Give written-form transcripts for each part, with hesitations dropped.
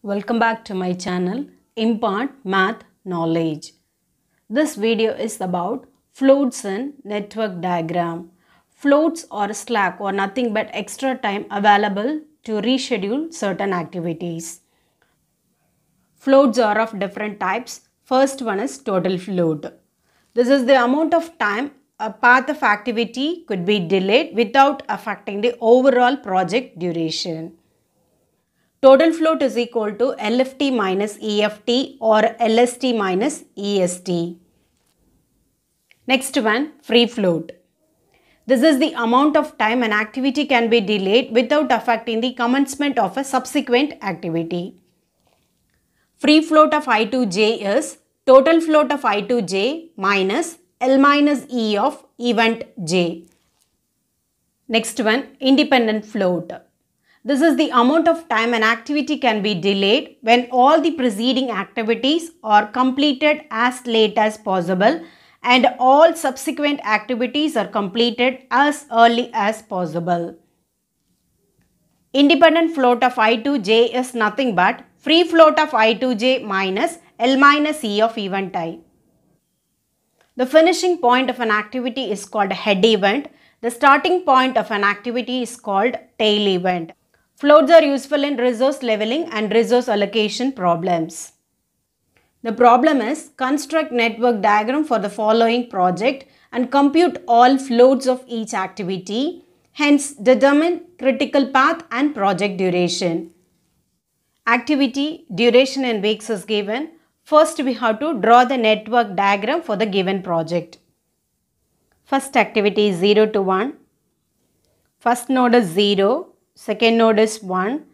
Welcome back to my channel Impart Math Knowledge. This video is about floats in network diagram. Floats or slack are nothing but extra time available to reschedule certain activities. Floats are of different types. First one is total float. This is the amount of time a path of activity could be delayed without affecting the overall project duration. Total float is equal to LFT minus EFT or LST minus EST. Next one, free float. This is the amount of time an activity can be delayed without affecting the commencement of a subsequent activity. Free float of I2J is total float of I2J minus L minus E of event J. Next one, independent float. This is the amount of time an activity can be delayed when all the preceding activities are completed as late as possible and all subsequent activities are completed as early as possible. Independent float of I2J is nothing but free float of I2J minus L minus E of event I. The finishing point of an activity is called head event. The starting point of an activity is called tail event. Floats are useful in resource leveling and resource allocation problems. The problem is construct network diagram for the following project and compute all floats of each activity. Hence, determine critical path and project duration. Activity duration in weeks is given. First, we have to draw the network diagram for the given project. First activity is 0 to 1. First node is 0. Second node is 1.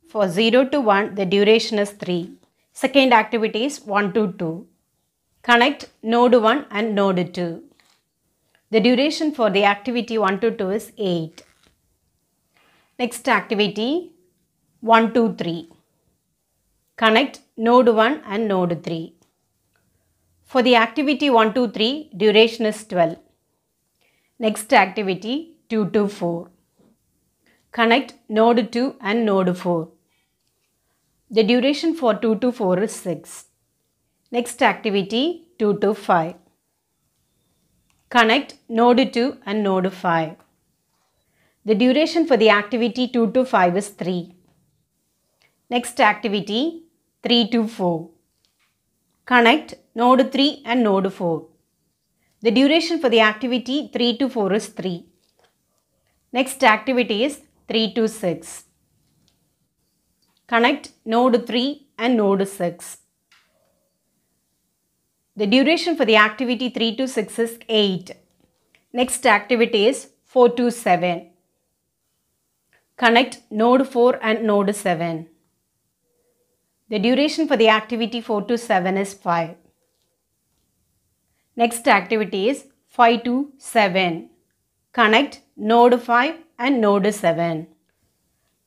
For 0 to 1, the duration is 3. Second activity is 1 to 2. Connect node 1 and node 2. The duration for the activity 1 to 2 is 8. Next activity 1 to 3. Connect node 1 and node 3. For the activity 1 to 3, duration is 12. Next activity 2 to 4. Connect node 2 and node 4. The duration for 2 to 4 is 6. Next activity 2 to 5. Connect node 2 and node 5. The duration for the activity 2 to 5 is 3. Next activity 3 to 4. Connect node 3 and node 4. The duration for the activity 3 to 4 is 3. Next activity is 3 to 6. Connect node 3 and node 6. The duration for the activity 3 to 6 is 8. Next activity is 4 to 7. Connect node 4 and node 7. The duration for the activity 4 to 7 is 5. Next activity is 5 to 7. Connect node 5 and node 7.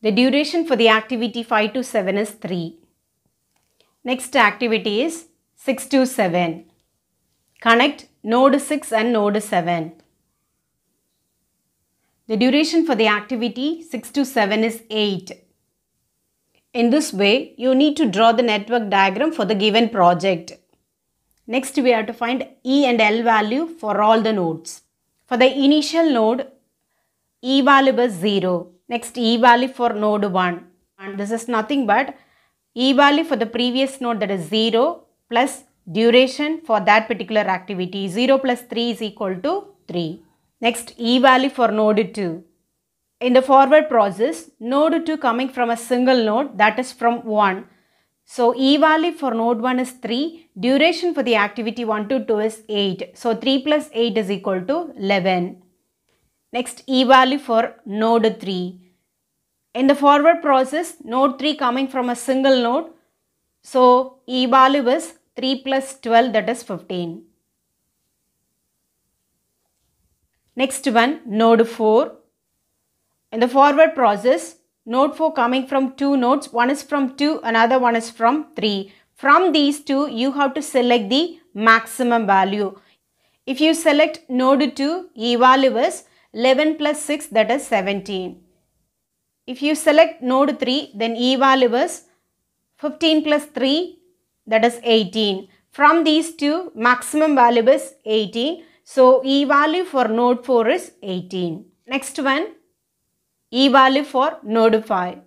The duration for the activity 5 to 7 is 3. Next activity is 6 to 7. Connect node 6 and node 7. The duration for the activity 6 to 7 is 8. In this way, you need to draw the network diagram for the given project. Next, we have to find E and L value for all the nodes. For the initial node, E value is 0. Next, E value for node 1. And this is nothing but E value for the previous node, that is 0 plus duration for that particular activity. 0 plus 3 is equal to 3. Next, E value for node 2. In the forward process, node 2 coming from a single node, that is from 1. So, E value for node 1 is 3. Duration for the activity 1 to 2 is 8. So, 3 plus 8 is equal to 11. Next, E value for node 3. In the forward process, node 3 coming from a single node. So, E value is 3 plus 12, that is 15. Next one, node 4. In the forward process, node 4 coming from two nodes. One is from 2, another one is from 3. From these two, you have to select the maximum value. If you select node 2, E value is 11 plus 6, that is 17. If you select node 3, then E value is 15 plus 3, that is 18. From these two, maximum value is 18. So, E value for node 4 is 18. Next one, E value for node 5.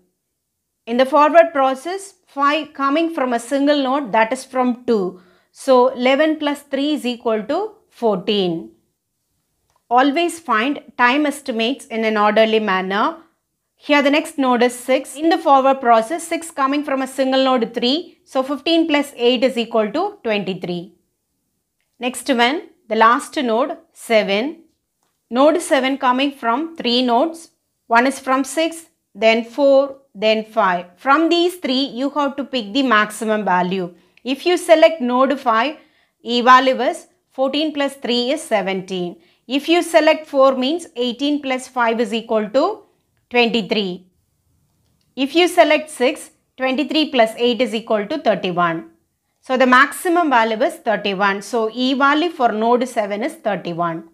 In the forward process, 5 coming from a single node, that is from 2. So, 11 plus 3 is equal to 14. Always find time estimates in an orderly manner. Here the next node is 6. In the forward process, 6 coming from a single node 3. So 15 plus 8 is equal to 23. Next one, the last node 7. Node 7 coming from 3 nodes. One is from 6, then 4, then 5. From these 3, you have to pick the maximum value. If you select node 5, E value is 14 plus 3 is 17. If you select 4 means 18 plus 5 is equal to 23. If you select 6, 23 plus 8 is equal to 31. So the maximum value is 31. So E value for node 7 is 31.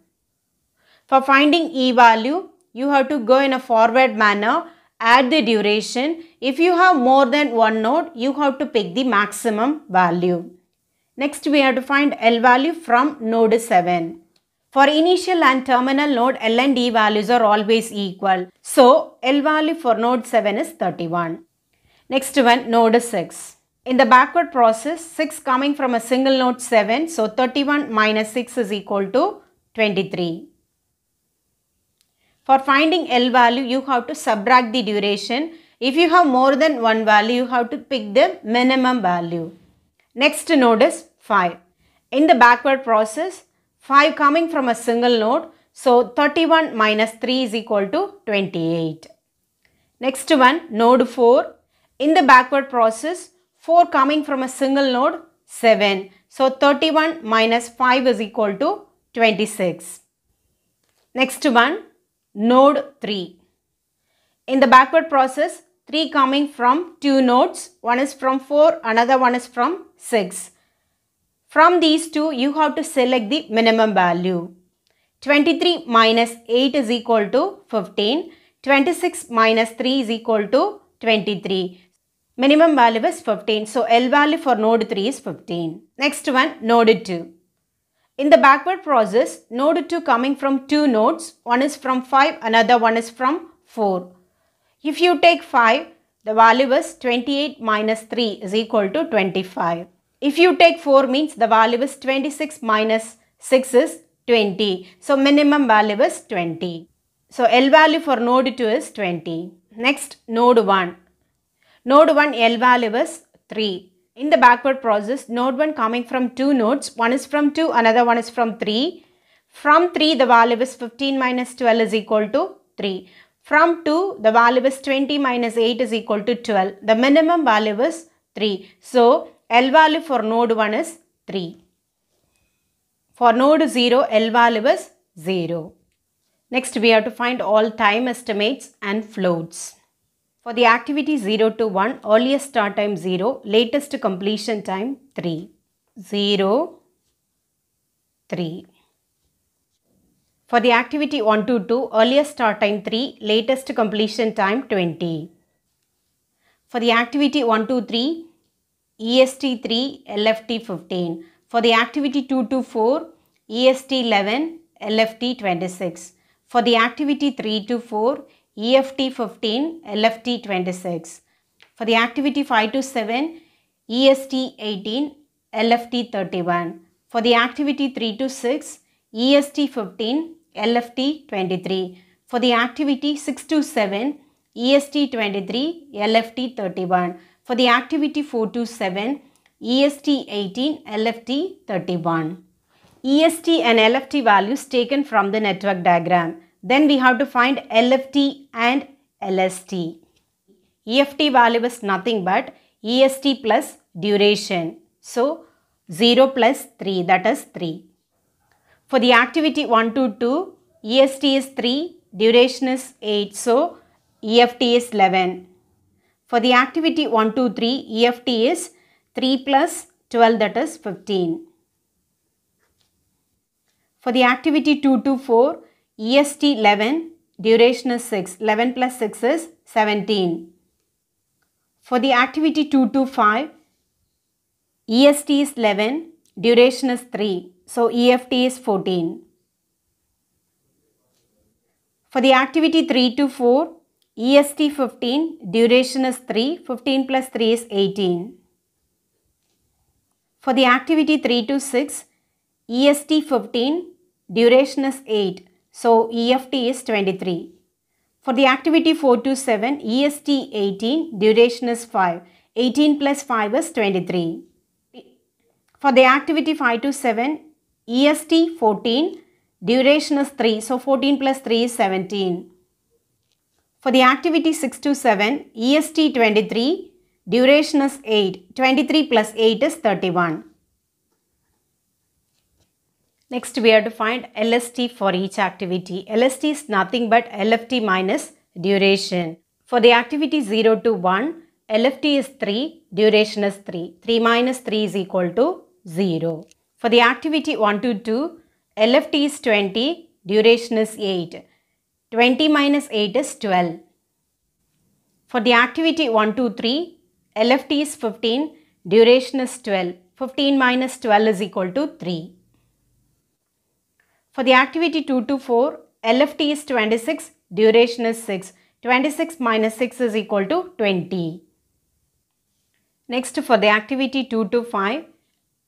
For finding E value, you have to go in a forward manner, add the duration. If you have more than one node, you have to pick the maximum value. Next we have to find L value from node 7. For initial and terminal node, L and E values are always equal. So, L value for node 7 is 31. Next one, node 6. In the backward process, 6 coming from a single node 7. So, 31 minus 6 is equal to 23. For finding L value, you have to subtract the duration. If you have more than one value, you have to pick the minimum value. Next node is 5. In the backward process, 5 coming from a single node. So, 31 minus 3 is equal to 28. Next one, node 4. In the backward process, 4 coming from a single node, 7. So, 31 minus 5 is equal to 26. Next one, node 3. In the backward process, 3 coming from 2 nodes. One is from 4, another one is from 6. From these two, you have to select the minimum value. 23 minus 8 is equal to 15. 26 minus 3 is equal to 23. Minimum value is 15. So, L value for node 3 is 15. Next one, node 2. In the backward process, node 2 coming from 2 nodes. One is from 5, another one is from 4. If you take 5, the value is 28 minus 3 is equal to 25. If you take 4 means the value is 26 minus 6 is 20. So, minimum value is 20. So, L value for node 2 is 20. Next, node 1. Node 1 L value is 3. In the backward process, node 1 coming from 2 nodes. One is from 2, another one is from 3. From 3, the value is 15 minus 12 is equal to 3. From 2, the value is 20 minus 8 is equal to 12. The minimum value is 3. So, L value for node 1 is 3. For node 0, L value is 0. Next, we have to find all time estimates and floats. For the activity 0 to 1, earliest start time 0, latest completion time 3. 0, 3. For the activity 1 to 2, earliest start time 3, latest completion time 20. For the activity 1 to 3, EST 3, LFT 15. For the activity 2 to 4, EST 11, LFT 26. For the activity 3 to 4, EFT 15, LFT 26. For the activity 5 to 7, EST 18, LFT 31. For the activity 3 to 6, EST 15, LFT 23. For the activity 6 to 7, EST 23, LFT 31. For the activity 4 to 7, EST 18, LFT 31. EST and LFT values taken from the network diagram. Then we have to find LFT and LST. EFT value is nothing but EST plus duration. So, 0 plus 3, that is 3. For the activity 1 to 2, EST is 3, duration is 8. So, EFT is 11. For the activity 1 to 3, EFT is 3 plus 12, that is 15. For the activity 2 to 4, EST 11, duration is 6. 11 plus 6 is 17. For the activity 2 to 5, EST is 11, duration is 3. So EFT is 14. For the activity 3 to 4, EST 15, duration is 3. 15 plus 3 is 18. For the activity 3 to 6, EST 15, duration is 8. So EFT is 23. For the activity 4 to 7, EST 18, duration is 5. 18 plus 5 is 23. For the activity 5 to 7, EST 14, duration is 3. So 14 plus 3 is 17. For the activity 6 to 7, EST 23, duration is 8. 23 plus 8 is 31. Next we have to find LST for each activity. LST is nothing but LFT minus duration. For the activity 0 to 1, LFT is 3, duration is 3. 3 minus 3 is equal to 0. For the activity 1 to 2, LFT is 20, duration is 8. 20 minus 8 is 12. For the activity 1 to 3, LFT is 15, duration is 12. 15 minus 12 is equal to 3. For the activity 2 to 4, LFT is 26, duration is 6. 26 minus 6 is equal to 20. Next for the activity 2 to 5,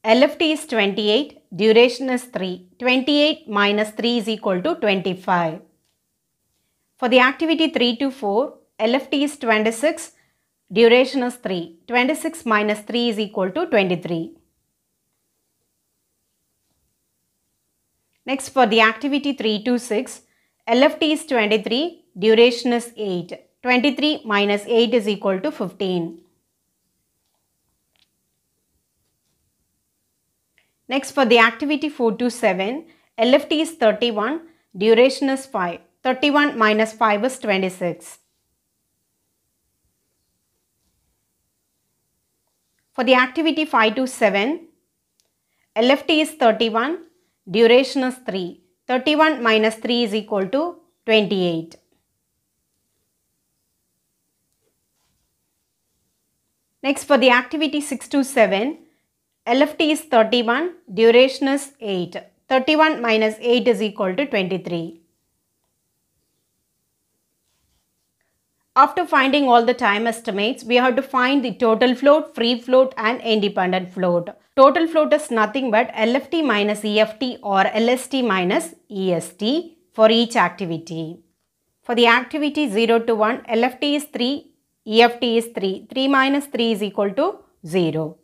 LFT is 28, duration is 3. 28 minus 3 is equal to 25. For the activity 3 to 4, LFT is 26, duration is 3. 26 minus 3 is equal to 23. Next for the activity 3 to 6, LFT is 23, duration is 8. 23 minus 8 is equal to 15. Next for the activity 4 to 7, LFT is 31, duration is 5. 31 minus 5 is 26. For the activity 5 to 7, LFT is 31, duration is 3. 31 minus 3 is equal to 28. Next for the activity 6 to 7, LFT is 31, duration is 8. 31 minus 8 is equal to 23. After finding all the time estimates, we have to find the total float, free float and independent float. Total float is nothing but LFT minus EFT or LST minus EST for each activity. For the activity 0 to 1, LFT is 3, EFT is 3. 3 minus 3 is equal to 0.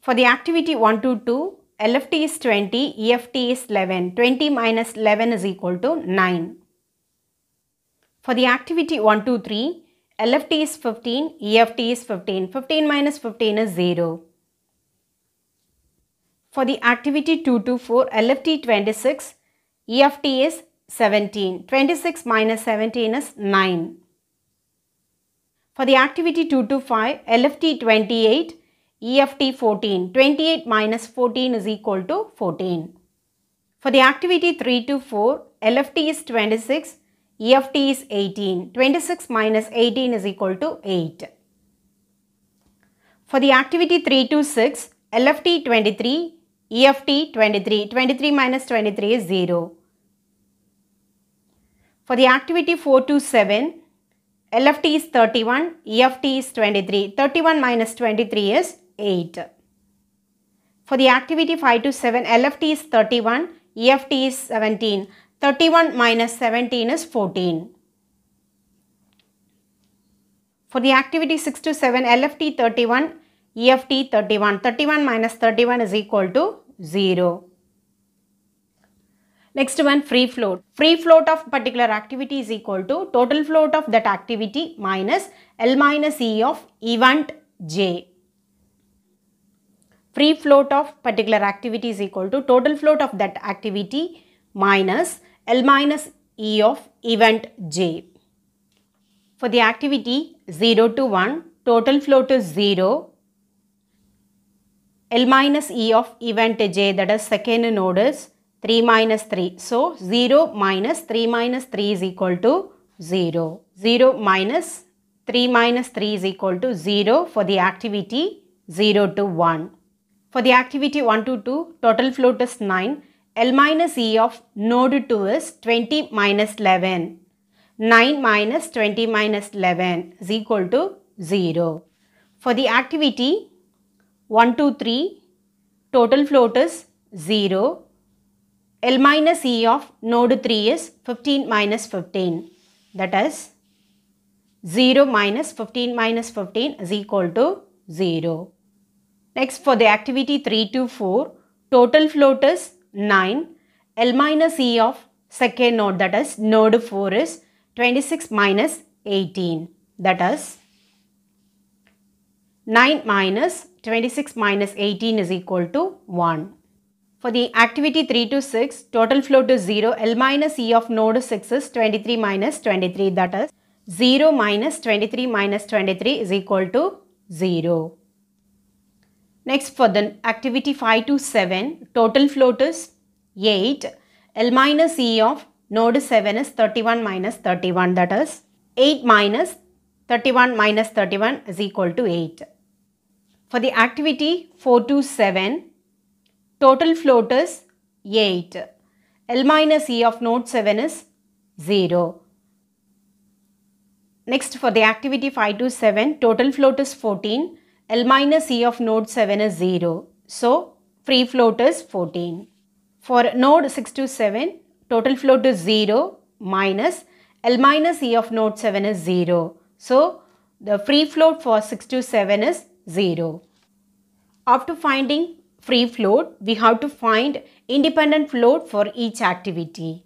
For the activity 1 to 2, LFT is 20, EFT is 11. 20 minus 11 is equal to 9. For the activity 1 to 3, LFT is 15, EFT is 15. 15 minus 15 is 0. For the activity 2 to 4, LFT 26, EFT is 17. 26 minus 17 is 9. For the activity 2 to 5, LFT 28, EFT 14. 28 minus 14 is equal to 14. For the activity 3 to 4, LFT is 26, EFT is 18. 26 minus 18 is equal to 8. For the activity 3 to 6, LFT 23, EFT 23. 23 minus 23 is 0. For the activity 4 to 7, LFT is 31, EFT is 23. 31 minus 23 is 8. For the activity 5 to 7, LFT is 31, EFT is 17. 31 minus 17 is 14. For the activity 6 to 7, LFT 31, EFT 31. 31 minus 31 is equal to 0. Next one, free float. Free float of particular activity is equal to total float of that activity minus L minus E of event J. Free float of particular activity is equal to total float of that activity minus L minus E of event J. For the activity 0 to 1, total float is 0. L minus E of event J, that is second node, is 3 minus 3. So 0 minus 3 minus 3 is equal to 0. 0 minus 3 minus 3 is equal to 0 for the activity 0 to 1. For the activity 1 to 2, total float is 9. L minus E of node 2 is 20 minus 11. 9 minus 20 minus 11 is equal to 0. For the activity 1 to 3, total float is 0. L minus E of node 3 is 15 minus 15. That is 0 minus 15 minus 15 is equal to 0. Next, for the activity 3 to 4, total float is 9. L minus E of second node, that is node 4, is 26 minus 18. That is 9 minus 26 minus 18 is equal to 1. For the activity 3 to 6, total float is 0. L minus E of node 6 is 23 minus 23. That is 0 minus 23 minus 23 is equal to 0. Next, for the activity 5 to 7, total float is 8. L minus E of node 7 is 31 minus 31. That is 8 minus 31 minus 31 is equal to 8. For the activity 4 to 7, total float is 8. L minus E of node 7 is 0. Next, for the activity 5 to 7, total float is 14. L minus E of node 7 is 0. So, free float is 14. For node 6 to 7, total float is 0 minus L minus E of node 7 is 0. So, the free float for 6 to 7 is 0. After finding free float, we have to find independent float for each activity.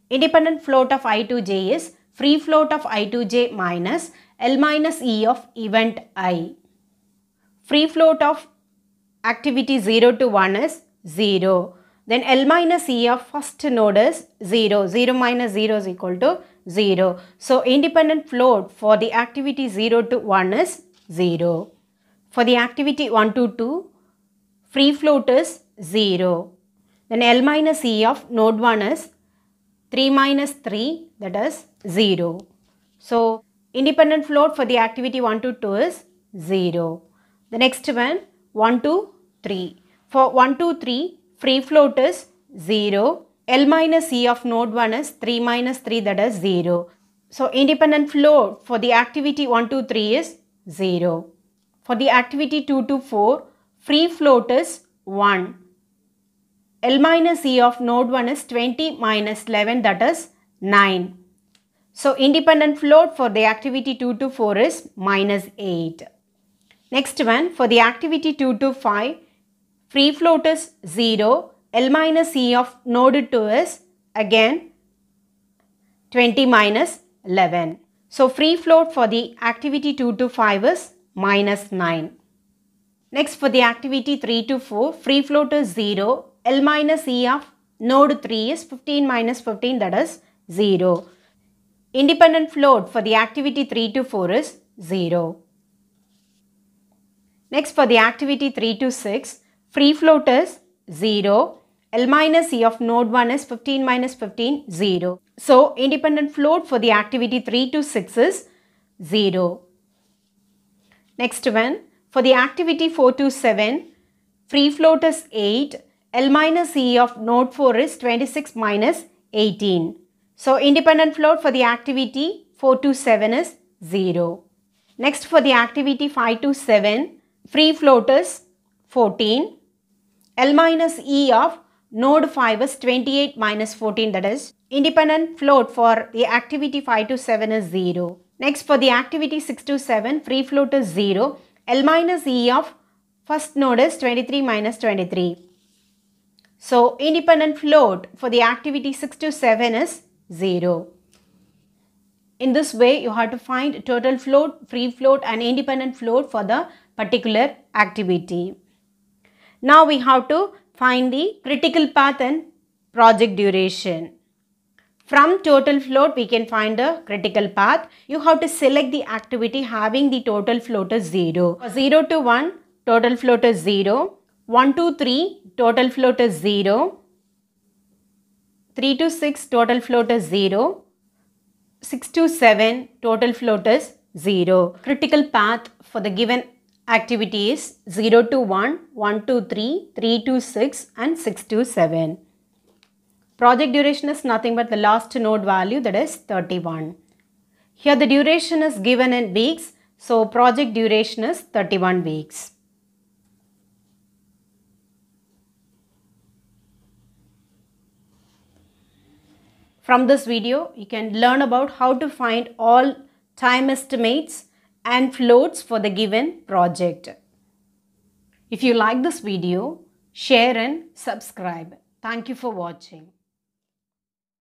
Independent float of I to j is free float of I to j minus L minus E of event I. Free float of activity 0 to 1 is 0. Then L minus E of first node is 0. 0 minus 0 is equal to 0. So, independent float for the activity 0 to 1 is 0. For the activity 1 to 2, free float is 0. Then L minus E of node 1 is 3 minus 3, that is 0. So, independent float for the activity 1 to 2 is 0. The next one, 1 to 3. For 1 to 3, free float is 0. L minus E of node 1 is 3 minus 3, that is 0. So, independent float for the activity 1 to 3 is 0. For the activity 2 to 4, free float is 1. L minus E of node 1 is 20 minus 11, that is 9. So, independent float for the activity 2 to 4 is minus 8. Next one, for the activity 2 to 5, free float is 0. L minus E of node 2 is again 20 minus 11. So, free float for the activity 2 to 5 is minus 9. Next, for the activity 3 to 4, free float is 0. L minus E of node 3 is 15 minus 15, that is 0. Independent float for the activity 3 to 4 is 0. Next, for the activity 3 to 6, free float is 0. L minus E of node 1 is 15 minus 15, 0. So, independent float for the activity 3 to 6 is 0. Next one, for the activity 4 to 7, free float is 8. L minus E of node 4 is 26 minus 18. So, independent float for the activity 4 to 7 is 0. Next, for the activity 5 to 7, free float is 14. L minus E of node 5 is 28 minus 14, that is independent float for the activity 5 to 7 is 0. Next, for the activity 6 to 7, free float is 0. L minus E of first node is 23 minus 23. So, independent float for the activity 6 to 7 is 0. In this way, you have to find total float, free float and independent float for the particular activity. Now, we have to find the critical path and project duration. From total float, we can find the critical path. You have to select the activity having the total float is 0. 0 to 1, total float is 0. 1 to 3, total float is 0. 3 to 6, total float is 0. 6 to 7, total float is 0. Critical path for the given activity is 0 to 1, 1 to 3, 3 to 6 and 6 to 7. Project duration is nothing but the last node value, that is 31. Here the duration is given in weeks, so project duration is 31 weeks. From this video, you can learn about how to find all time estimates and floats for the given project. If you like this video, share and subscribe. Thank you for watching.